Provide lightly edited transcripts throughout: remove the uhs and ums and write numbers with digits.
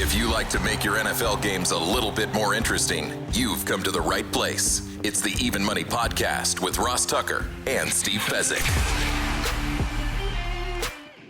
If you like to make your NFL games a little bit more interesting, you've come to the right place. It's the Even Money Podcast with Ross Tucker and Steve Fezzik.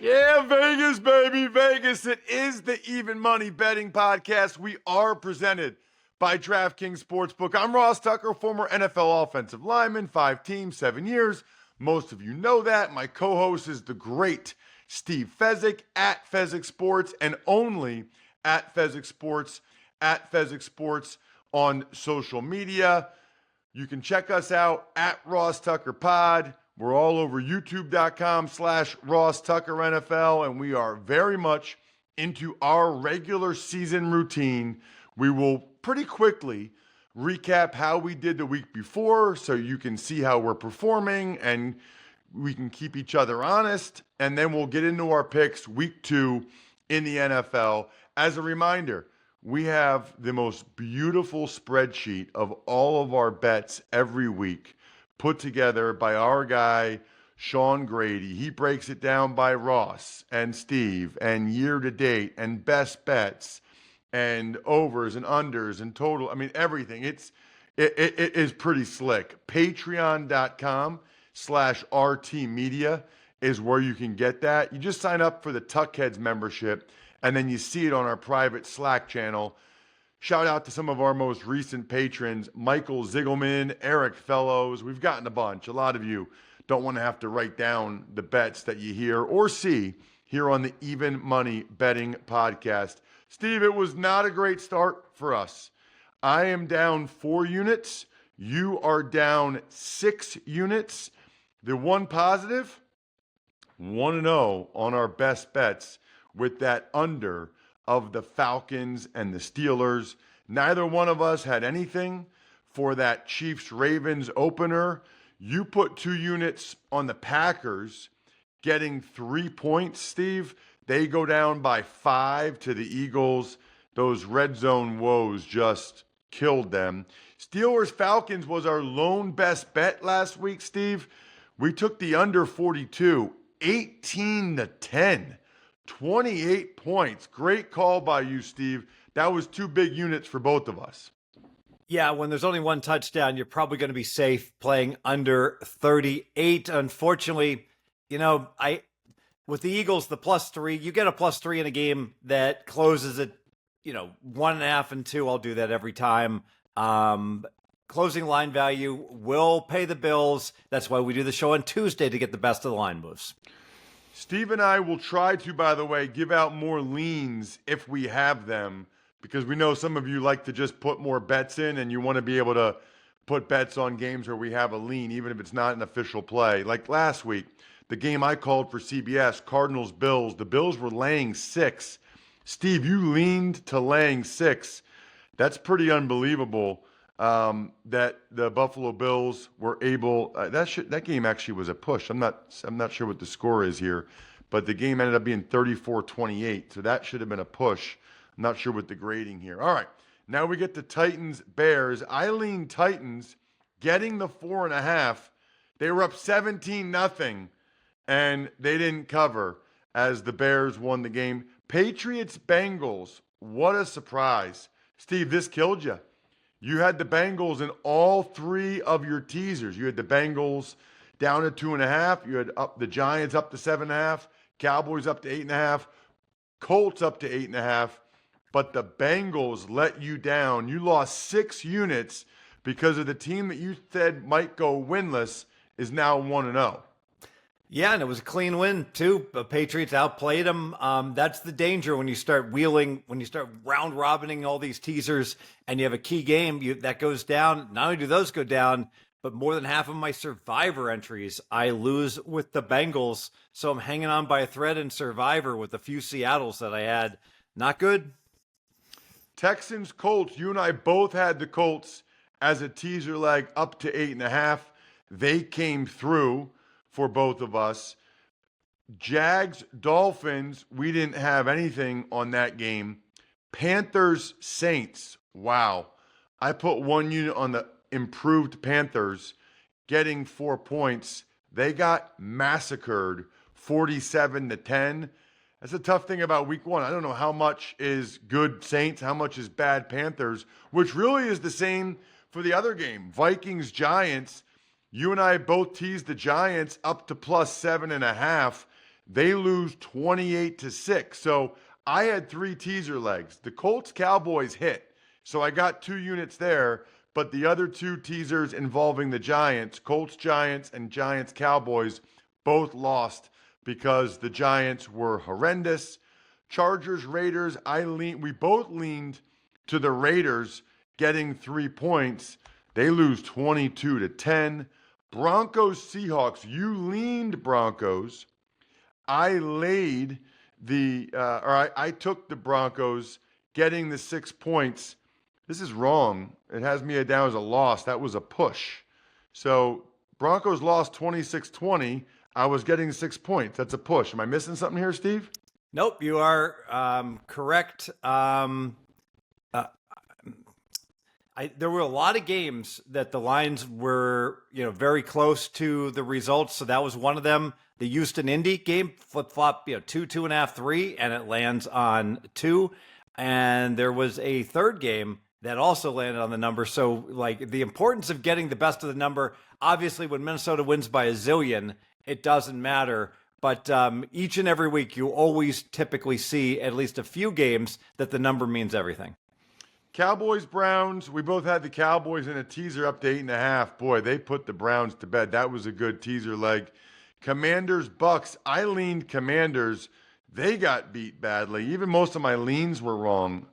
Yeah, Vegas, baby, Vegas. It is the Even Money Betting Podcast. We are presented by DraftKings Sportsbook. I'm Ross Tucker, former NFL offensive lineman, 5 teams, 7 years. Most of you know that. My co-host is the great Steve Fezzik at Fezzik Sports, and only at Fezzik Sports, at Fezzik Sports on social media. You can check us out at Ross Tucker Pod. We're all over youtube.com/Ross Tucker NFL, and we are very much into our regular season routine. We will pretty quickly recap how we did the week before so you can see how we're performing and we can keep each other honest. And then we'll get into our picks week 2 in the NFL. As a reminder, we have the most beautiful spreadsheet of all of our bets every week put together by our guy, Sean Grady. He breaks it down by Ross and Steve and year to date and best bets and overs and unders and total. I mean, everything. It is pretty slick. Patreon.com/RT Media is where you can get that. You just sign up for the Tuckheads membership, and then you see it on our private Slack channel. Shout out to some of our most recent patrons, Michael Ziegelman, Eric Fellows. We've gotten a bunch. A lot of you don't want to have to write down the bets that you hear or see here on the Even Money Betting Podcast. Steve, it was not a great start for us. I am down 4 units. You are down 6 units. The one positive, 1-0 on our best bets with that under of the Falcons and the Steelers. Neither one of us had anything for that Chiefs-Ravens opener. You put 2 units on the Packers, getting 3 points, Steve. They go down by 5 to the Eagles. Those red zone woes just killed them. Steelers-Falcons was our lone best bet last week, Steve. We took the under 42, 18-10. 28 points. Great call by you, Steve. That was 2 big units for both of us. Yeah, when there's only 1 touchdown, you're probably going to be safe playing under 38. Unfortunately, with the Eagles, the +3, you get a +3 in a game that closes at, 1.5 and 2. I'll do that every time. Closing line value will pay the bills. That's why we do the show on Tuesday to get the best of the line moves. Steve and I will try to, by the way, give out more leans if we have them, because we know some of you like to just put more bets in and you want to be able to put bets on games where we have a lean, even if it's not an official play. Like last week, the game I called for CBS, Cardinals-Bills, the Bills were laying 6. Steve, you leaned to laying 6. That's pretty unbelievable that the Buffalo Bills were able. That game actually was a push. I'm not sure what the score is here, but the game ended up being 34-28. So that should have been a push. I'm not sure what the grading here. All right, now we get the Titans-Bears. I leaned Titans, getting the 4.5. They were up 17-0, and they didn't cover as the Bears won the game. Patriots-Bengals. What a surprise, Steve. This killed you. You had the Bengals in all 3 of your teasers. You had the Bengals down at 2.5. You had the Giants up to 7.5. Cowboys up to 8.5. Colts up to 8.5. But the Bengals let you down. You lost 6 units because of the team that you said might go winless is now 1-0. Yeah, and it was a clean win, too. The Patriots outplayed them. That's the danger when you start wheeling, when you start round-robining all these teasers and you have a key game that goes down. Not only do those go down, but more than half of my Survivor entries, I lose with the Bengals. So I'm hanging on by a thread in Survivor with a few Seattles that I had. Not good. Texans, Colts. You and I both had the Colts as a teaser leg up to 8.5. They came through for both of us. Jags, Dolphins, we didn't have anything on that game. Panthers, Saints. Wow. I put 1 unit on the improved Panthers, getting 4 points. They got massacred 47-10. That's a tough thing about week one. I don't know how much is good Saints, how much is bad Panthers, which really is the same for the other game. Vikings, Giants. You and I both teased the Giants up to plus 7.5. They lose 28-6. So I had 3 teaser legs. The Colts, Cowboys hit. So I got 2 units there. But the other 2 teasers involving the Giants, Colts, Giants, and Giants, Cowboys, both lost because the Giants were horrendous. Chargers, Raiders, we both leaned to the Raiders getting 3 points. They lose 22-10. Broncos, Seahawks, you leaned Broncos. I laid I took the Broncos getting the 6 points. This is wrong. It has me down as a loss. That was a push. So Broncos lost 26-20. I was getting 6 points. That's a push. Am I missing something here, Steve? Nope, you are correct. There were a lot of games that the lines were, very close to the results. So that was one of them. The Houston-Indy game flip-flop, 2, 2.5, 3, and it lands on 2. And there was a third game that also landed on the number. So, the importance of getting the best of the number, obviously when Minnesota wins by a zillion, it doesn't matter. But each and every week, you always typically see at least a few games that the number means everything. Cowboys, Browns. We both had the Cowboys in a teaser up to 8.5. Boy, they put the Browns to bed. That was a good teaser leg. Commanders, Bucks. I leaned Commanders. They got beat badly. Even most of my leans were wrong.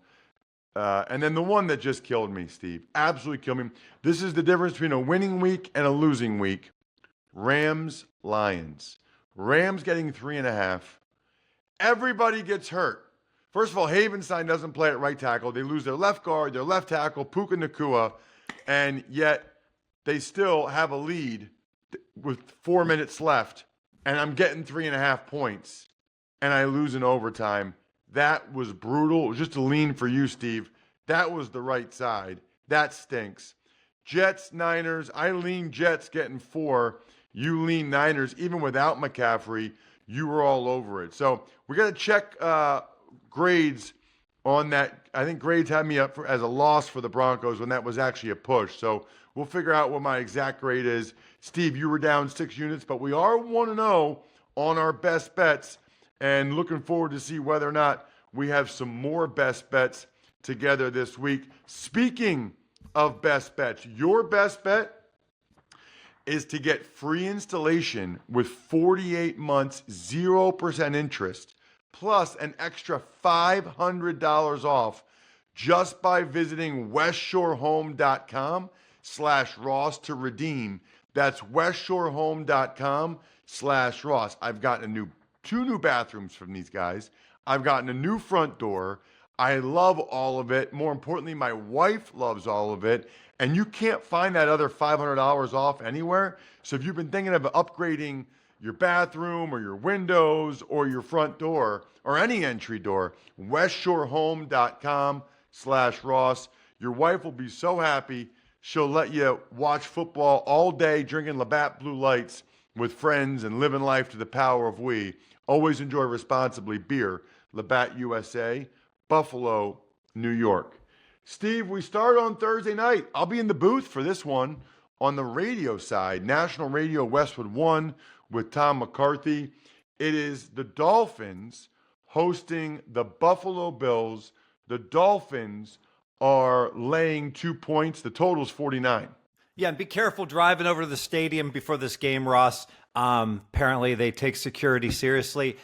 And then the one that just killed me, Steve. Absolutely killed me. This is the difference between a winning week and a losing week. Rams, Lions. Rams getting 3.5. Everybody gets hurt. First of all, Havenstein doesn't play at right tackle. They lose their left guard, their left tackle, Puka Nacua, and yet they still have a lead with 4 minutes left, and I'm getting 3.5 points, and I lose in overtime. That was brutal. It was just a lean for you, Steve. That was the right side. That stinks. Jets, Niners. I lean Jets getting 4. You lean Niners. Even without McCaffrey, you were all over it. So we got to check grades on that. I think grades had me up as a loss for the Broncos when that was actually a push. So we'll figure out what my exact grade is. Steve, you were down 6 units, but we are 1-0 on our best bets, and looking forward to see whether or not we have some more best bets together this week. Speaking of best bets, your best bet is to get free installation with 48 months, 0% interest, plus an extra $500 off just by visiting westshorehome.com/Ross to redeem. That's westshorehome.com/Ross. I've gotten 2 new bathrooms from these guys. I've gotten a new front door. I love all of it. More importantly, my wife loves all of it. And you can't find that other $500 off anywhere. So if you've been thinking of upgrading your bathroom or your windows or your front door or any entry door, westshorehome.com/Ross. Your wife will be so happy. She'll let you watch football all day, drinking Labatt Blue Lights with friends and living life to the power of we. Always enjoy responsibly. Beer, Labatt USA, Buffalo, New York. Steve, we start on Thursday night. I'll be in the booth for this one on the radio side. National Radio Westwood 1 with Tom McCarthy. It is the Dolphins hosting the Buffalo Bills. The Dolphins are laying 2 points. The total's 49. Yeah, and be careful driving over to the stadium before this game, Ross. Apparently they take security seriously.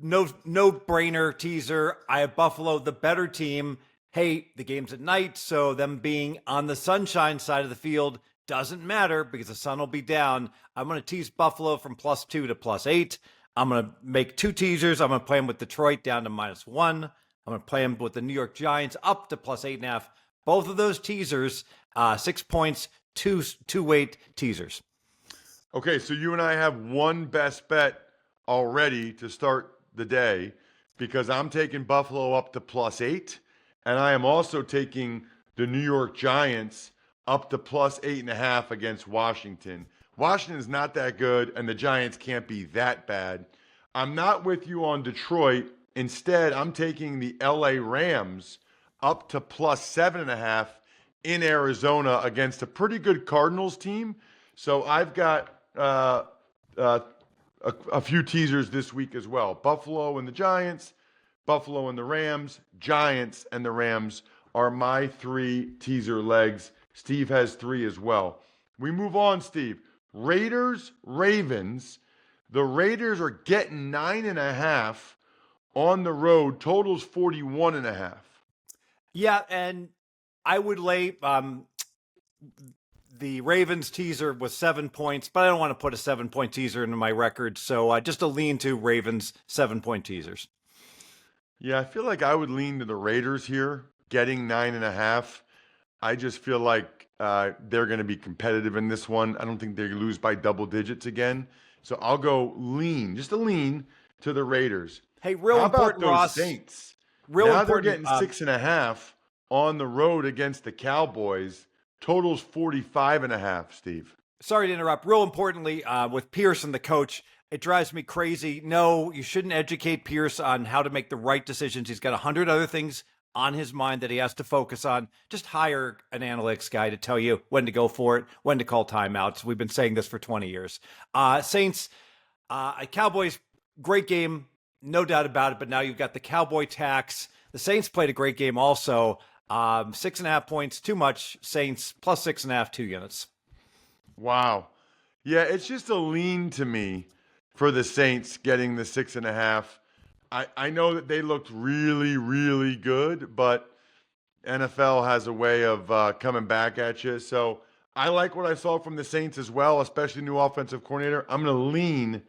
No-brainer teaser. I have Buffalo, the better team. Hey, the game's at night, so them being on the sunshine side of the field doesn't matter because the sun will be down. I'm going to tease Buffalo from +2 to +8. I'm going to make 2 teasers. I'm going to play them with Detroit down to -1. I'm going to play them with the New York Giants up to +8.5. Both of those teasers, 6 points, two weight teasers. Okay, so you and I have one best bet already to start the day because I'm taking Buffalo up to +8, and I am also taking the New York Giants up to +8.5 against Washington. Washington's not that good, and the Giants can't be that bad. I'm not with you on Detroit. Instead, I'm taking the LA Rams up to plus 7.5 in Arizona against a pretty good Cardinals team. So I've got uh, a few teasers this week as well. Buffalo and the Giants, Buffalo and the Rams, Giants and the Rams are my 3 teaser legs. Steve has 3 as well. We move on, Steve. Raiders, Ravens. The Raiders are getting 9.5 on the road. Totals 41.5. Yeah, and I would lay the Ravens teaser was 7 points, but I don't want to put a 7-point teaser into my record. So just a lean to Ravens 7-point teasers. Yeah, I feel like I would lean to the Raiders here, getting 9.5. I just feel like they're going to be competitive in this one. I don't think they lose by double digits again. So I'll go lean, just a lean to the Raiders. Hey, real How important, about those Ross. Saints? Real now important. they're getting 6.5 on the road against the Cowboys. Totals 45.5, Steve. Sorry to interrupt. Real importantly, with Pearson, the coach, it drives me crazy. No, you shouldn't educate Pierce on how to make the right decisions. He's got 100 other things on his mind that he has to focus on. Just hire an analytics guy to tell you when to go for it, when to call timeouts. We've been saying this for 20 years. Saints, Cowboys, great game, no doubt about it. But now you've got the Cowboy tax. The Saints played a great game also. 6.5 points, too much. Saints plus 6.5, 2 units. Wow. Yeah, it's just a lean to me for the Saints getting the 6.5. I know that they looked really, really good, but NFL has a way of coming back at you. So I like what I saw from the Saints as well, especially new offensive coordinator. I'm going to lean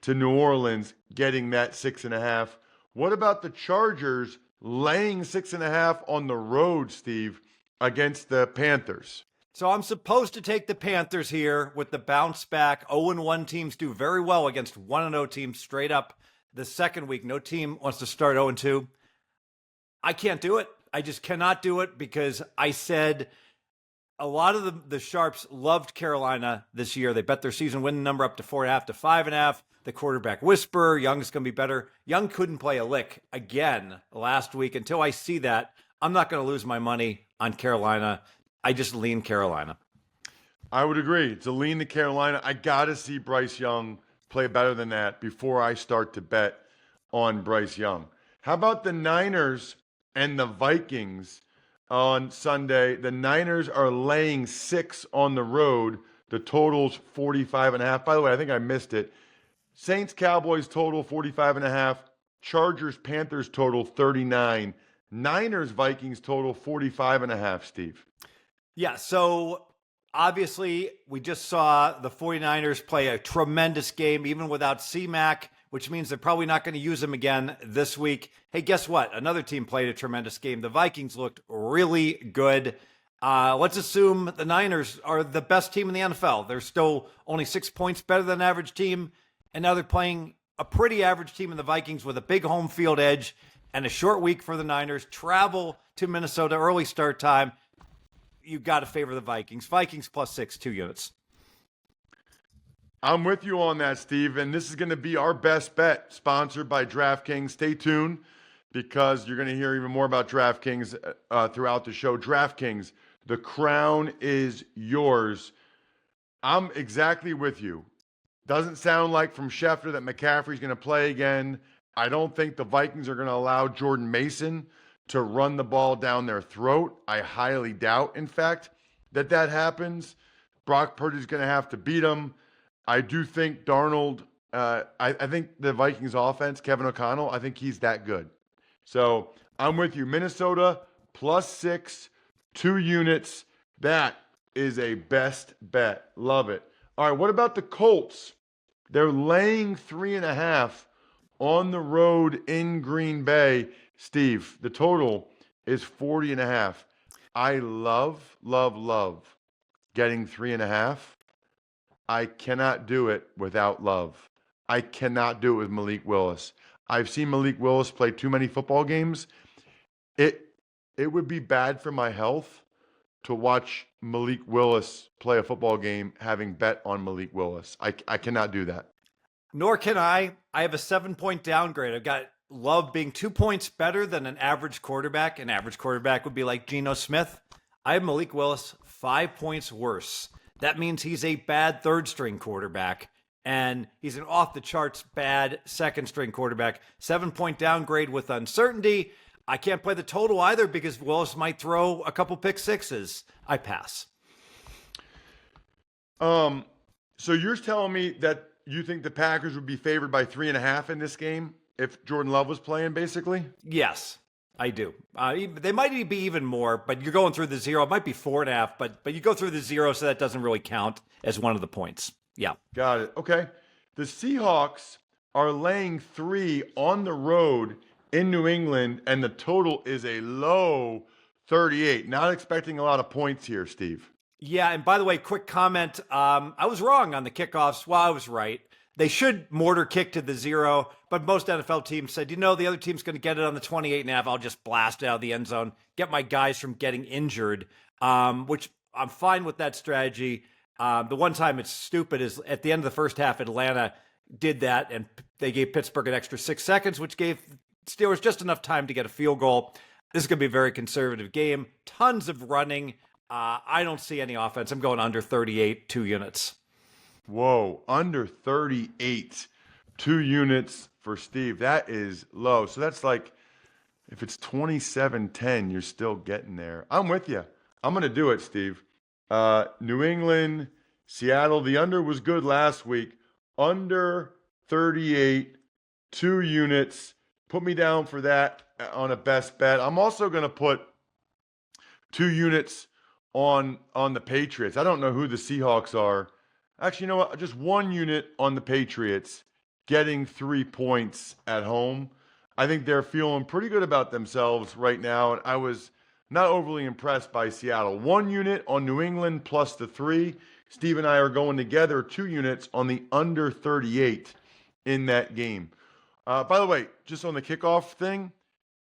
to New Orleans getting that 6.5. What about the Chargers laying 6.5 on the road, Steve, against the Panthers? So I'm supposed to take the Panthers here with the bounce back. 0-1 teams do very well against 1-0 teams straight up the second week. No team wants to start 0-2. I can't do it. I just cannot do it because I said a lot of the Sharps loved Carolina this year. They bet their season win number up to 4.5 to 5.5. The quarterback whisper, Young's going to be better. Young couldn't play a lick again last week. Until I see that, I'm not going to lose my money on Carolina. I just lean Carolina. I would agree. It's a lean to Carolina. I got to see Bryce Young play better than that before I start to bet on Bryce Young. How about the Niners and the Vikings on Sunday? The Niners are laying 6 on the road. The total's 45.5. By the way, I think I missed it. Saints, Cowboys total 45.5. Chargers, Panthers total 39. Niners, Vikings total 45.5, Steve. Yeah, so obviously we just saw the 49ers play a tremendous game, even without C-Mac, which means they're probably not going to use him again this week. Hey, guess what? Another team played a tremendous game. The Vikings looked really good. Let's assume the Niners are the best team in the NFL. They're still only 6 points better than an average team, and now they're playing a pretty average team in the Vikings with a big home field edge and a short week for the Niners. Travel to Minnesota, early start time. You got to favor the Vikings. Vikings plus 6, 2 units. I'm with you on that, Steve. And this is going to be our best bet, sponsored by DraftKings. Stay tuned because you're going to hear even more about DraftKings throughout the show. DraftKings, the crown is yours. I'm exactly with you. Doesn't sound like from Schefter that McCaffrey's going to play again. I don't think the Vikings are going to allow Jordan Mason to run the ball down their throat. I highly doubt, in fact, that happens. Brock Purdy's going to have to beat him. I do think Darnold, I think the Vikings offense, Kevin O'Connell, I think he's that good. So I'm with you. Minnesota plus 6, 2 units. That is a best bet. Love it. All right, what about the Colts? They're laying 3.5 on the road in Green Bay. Steve, the total is 40.5. I love getting 3.5. I cannot do it without Love. I cannot do it with Malik Willis. I've seen Malik Willis play too many football games. It would be bad for my health to watch Malik Willis play a football game having bet on Malik Willis. I cannot do that. Nor can I. I have a 7-point downgrade. I've got Love being 2 points better than an average quarterback. An average quarterback would be like Geno Smith. I have Malik Willis 5 points worse. That means he's a bad third string quarterback, and he's an off the charts bad second string quarterback. 7-point downgrade with uncertainty. I can't play the total either because Willis might throw a couple pick sixes. I pass. So you're telling me that you think the Packers would be favored by 3.5 in this game if Jordan Love was playing, basically? Yes, I do. They might be even more, but you're going through the zero. It might be 4.5, but you go through the zero, so that doesn't really count as one of the points. Yeah. Got it. Okay. The Seahawks are laying 3 on the road in New England, and the total is a low 38. Not expecting a lot of points here, Steve. Yeah, and by the way, quick comment. I was wrong on the kickoffs. Well, I was right. They should mortar kick to the zero, but most NFL teams said, the other team's going to get it on the 28.5. I'll just blast it out of the end zone, get my guys from getting injured, which I'm fine with that strategy. The one time it's stupid is at the end of the first half, Atlanta did that, and they gave Pittsburgh an extra 6 seconds, which gave Steelers just enough time to get a field goal. This is going to be a very conservative game. Tons of running. I don't see any offense. I'm going under 38, 2 units. Whoa, under 38, 2 units for Steve. That is low. So that's like, if it's 27-10, you're still getting there. I'm with you. I'm going to do it, Steve. New England, Seattle, the under was good last week. Under 38, 2 units. Put me down for that on a best bet. I'm also going to put 2 units on the Patriots. I don't know who the Seahawks are. Actually, you know what? Just 1 unit on the Patriots getting 3 points at home. I think they're feeling pretty good about themselves right now. And I was not overly impressed by Seattle. 1 unit on New England plus the 3. Steve and I are going together 2 units on the under 38 in that game. By the way, just on the kickoff thing,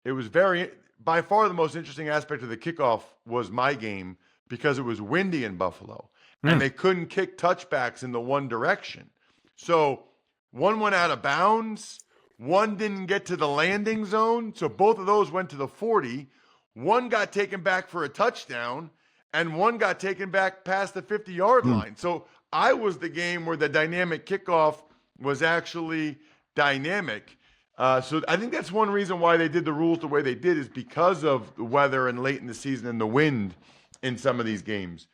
it was by far the most interesting aspect of the kickoff was my game because it was windy in Buffalo. And they couldn't kick touchbacks in the one direction. So one went out of bounds. One didn't get to the landing zone. So both of those went to the 40. One got taken back for a touchdown. And one got taken back past the 50-yard line. So I was the game where the dynamic kickoff was actually dynamic. So I think that's one reason why they did the rules the way they did is because of the weather and late in the season and the wind in some of these games.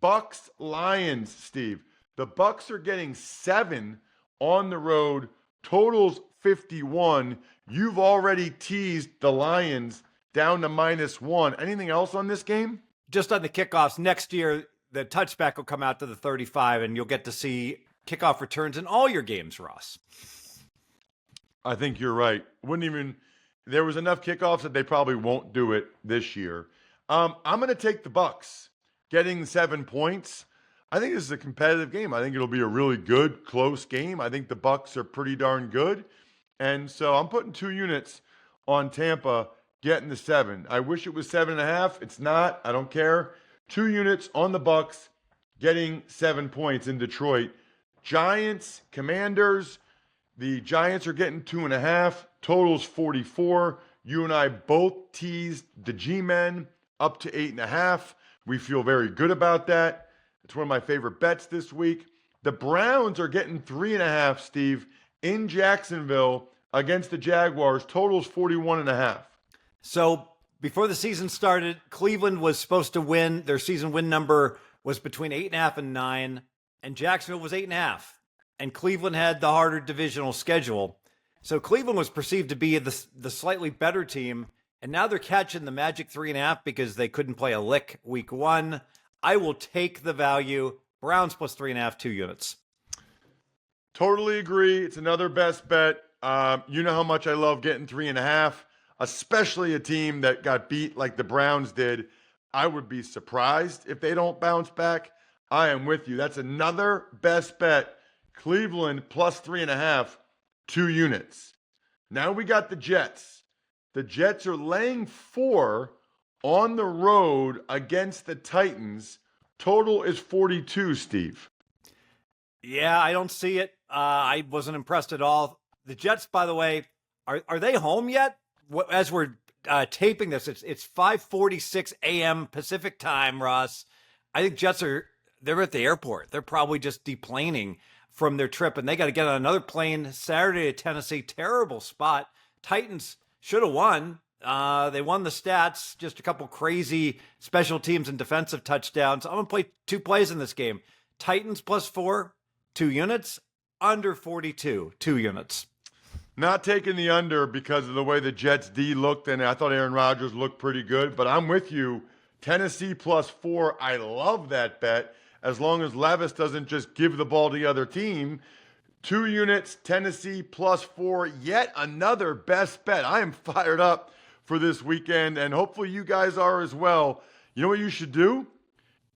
Bucks, Lions, Steve. The Bucks are getting 7 on the road. Totals 51. You've already teased the Lions down to -1. Anything else on this game? Just on the kickoffs, next year, the touchback will come out to the 35, and you'll get to see kickoff returns in all your games, Ross. I think you're right. There was enough kickoffs that they probably won't do it this year. I'm going to take the Bucks. Getting 7 points. I think this is a competitive game. I think it'll be a really good, close game. I think the Bucks are pretty darn good. And so I'm putting 2 units on Tampa getting the 7. I wish it was 7.5. It's not. I don't care. 2 units on the Bucks getting 7 points in Detroit. Giants, Commanders. The Giants are getting 2.5. Totals 44. You and I both teased the G-Men up to 8.5. We feel very good about that. It's one of my favorite bets this week. The Browns are getting 3.5, Steve, in Jacksonville against the Jaguars. Totals 41.5. So before the season started, Cleveland was supposed to win. Their season win number was between 8.5 and 9, and Jacksonville was 8.5. And Cleveland had the harder divisional schedule. So Cleveland was perceived to be the slightly better team. And now they're catching the magic 3.5 because they couldn't play a lick week 1. I will take the value. Browns plus 3.5, 2 units. Totally agree. It's another best bet. You know how much I love getting 3.5, especially a team that got beat like the Browns did. I would be surprised if they don't bounce back. I am with you. That's another best bet. Cleveland plus 3.5, 2 units. Now we got the Jets. The Jets are laying 4 on the road against the Titans. Total is 42, Steve. Yeah, I don't see it. I wasn't impressed at all. The Jets, by the way, are they home yet? As we're taping this, it's 5:46 a.m. Pacific time, Ross. I think Jets they're at the airport. They're probably just deplaning from their trip, and they got to get on another plane Saturday to Tennessee. Terrible spot. Titans should have won. They won the stats, just a couple crazy special teams and defensive touchdowns. I'm going to play 2 plays in this game. Titans +4, 2 units. Under 42, 2 units. Not taking the under because of the way the Jets D looked, and I thought Aaron Rodgers looked pretty good, but I'm with you. Tennessee +4, I love that bet, as long as Levis doesn't just give the ball to the other team. 2 units, Tennessee +4, yet another best bet. I am fired up for this weekend, and hopefully you guys are as well. You know what you should do?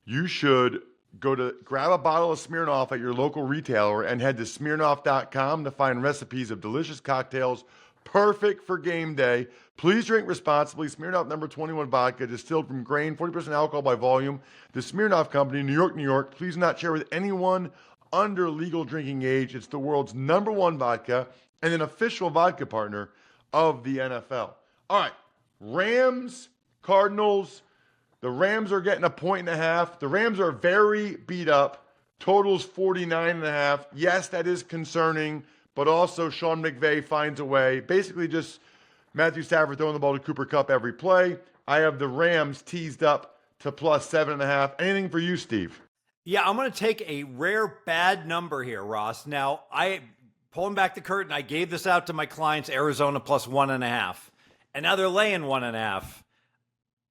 You should grab a bottle of Smirnoff at your local retailer and head to Smirnoff.com to find recipes of delicious cocktails perfect for game day. Please drink responsibly. Smirnoff number 21 vodka, distilled from grain, 40% alcohol by volume. The Smirnoff Company, New York, New York. Please not share with anyone under legal drinking age. It's the world's #1 vodka and an official vodka partner of the NFL. All right, Rams, Cardinals. The Rams are getting 1.5. The Rams are very beat up. Totals 49.5. Yes, that is concerning, but also Sean McVay finds a way. Basically just Matthew Stafford throwing the ball to Cooper Kupp every play. I have the Rams teased up to +7.5. Anything for you, Steve? Yeah, I'm going to take a rare bad number here, Ross. Now, pulling back the curtain, I gave this out to my clients, Arizona +1.5. And now they're laying 1.5.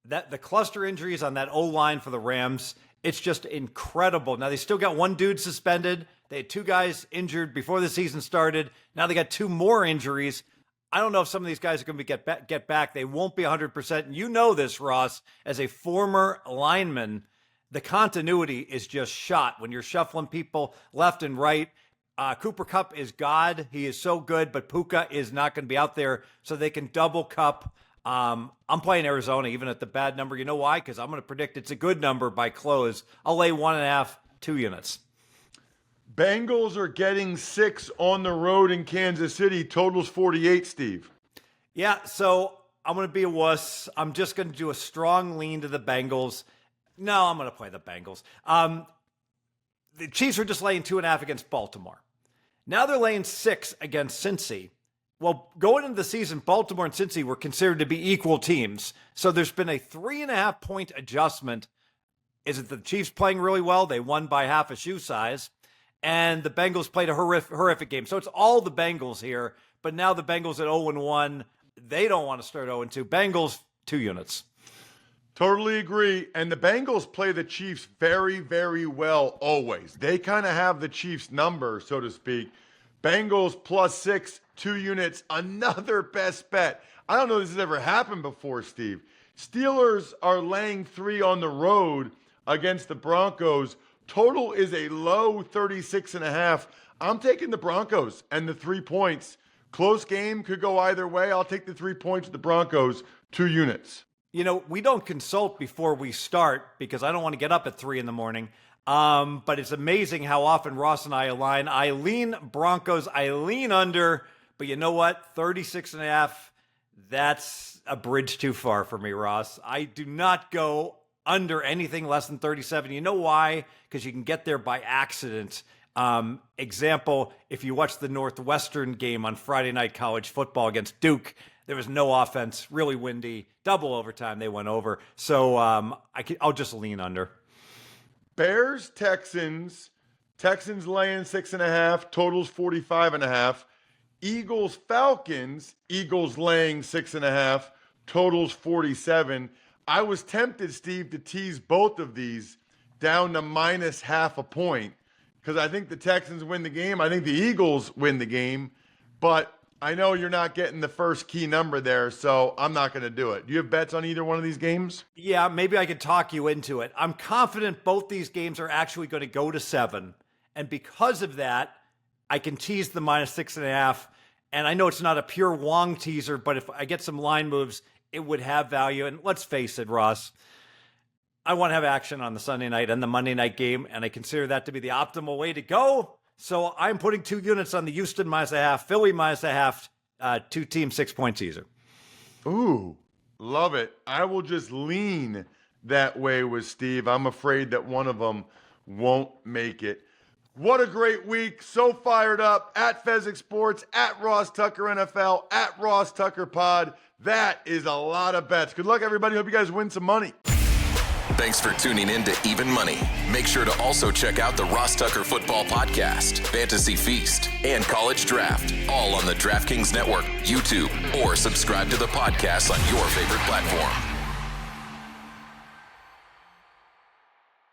The cluster injuries on that O-line for the Rams, it's just incredible. Now, they still got 1 dude suspended. They had 2 guys injured before the season started. Now they got 2 more injuries. I don't know if some of these guys are going to get back. They won't be 100%. And you know this, Ross, as a former lineman, the continuity is just shot when you're shuffling people left and right. Cooper Kupp is God. He is so good, but Puka is not going to be out there, so they can double Kupp. I'm playing Arizona even at the bad number. You know why? Because I'm going to predict it's a good number by close. I'll lay 1.5, 2 units. Bengals are getting 6 on the road in Kansas City. Totals 48, Steve. Yeah, so I'm going to be a wuss. I'm just going to do a strong lean to the Bengals. No, I'm going to play the Bengals. The Chiefs are just laying 2.5 against Baltimore. Now they're laying 6 against Cincy. Well, going into the season, Baltimore and Cincy were considered to be equal teams. So there's been a 3.5 point adjustment. Is it the Chiefs playing really well? They won by half a shoe size. And the Bengals played a horrific game. So it's all the Bengals here. But now the Bengals at 0-1. They don't want to start 0-2. Bengals, 2 units. Totally agree. And the Bengals play the Chiefs very, very well always. They kind of have the Chiefs number, so to speak. Bengals +6, 2 units, another best bet. I don't know if this has ever happened before, Steve. Steelers are laying 3 on the road against the Broncos. Total is a low 36.5. I'm taking the Broncos and the 3 points. Close game, could go either way. I'll take the 3 points with the Broncos, 2 units. You know, we don't consult before we start because I don't want to get up at 3 in the morning. But it's amazing how often Ross and I align. I lean Broncos, I lean under, but you know what? 36.5, that's a bridge too far for me, Ross. I do not go under anything less than 37. You know why? Because you can get there by accident. Example, if you watch the Northwestern game on Friday night college football against Duke, there was no offense, really windy, double overtime, they went over. So I'll just lean under. Bears, Texans laying 6.5, totals 45.5. Eagles, Falcons, Eagles laying 6.5, totals 47. I was tempted, Steve, to tease both of these down to -0.5 point because I think the Texans win the game. I think the Eagles win the game, but I know you're not getting the first key number there, so I'm not going to do it. Do you have bets on either one of these games? Yeah, maybe I could talk you into it. I'm confident both these games are actually going to go to 7. And because of that, I can tease the -6.5. And I know it's not a pure Wong teaser, but if I get some line moves, it would have value. And let's face it, Ross, I want to have action on the Sunday night and the Monday night game, and I consider that to be the optimal way to go. So I'm putting 2 units on the Houston -0.5, Philly -0.5, 2 teams 6 points teaser. Ooh, love it. I will just lean that way with Steve. I'm afraid that one of them won't make it. What a great week. So fired up. At Fezzik Sports, at Ross Tucker NFL, at Ross Tucker Pod. That is a lot of bets. Good luck, everybody. Hope you guys win some money. Thanks for tuning in to Even Money. Make sure to also check out the Ross Tucker Football Podcast, Fantasy Feast, and College Draft, all on the DraftKings Network, YouTube, or subscribe to the podcast on your favorite platform.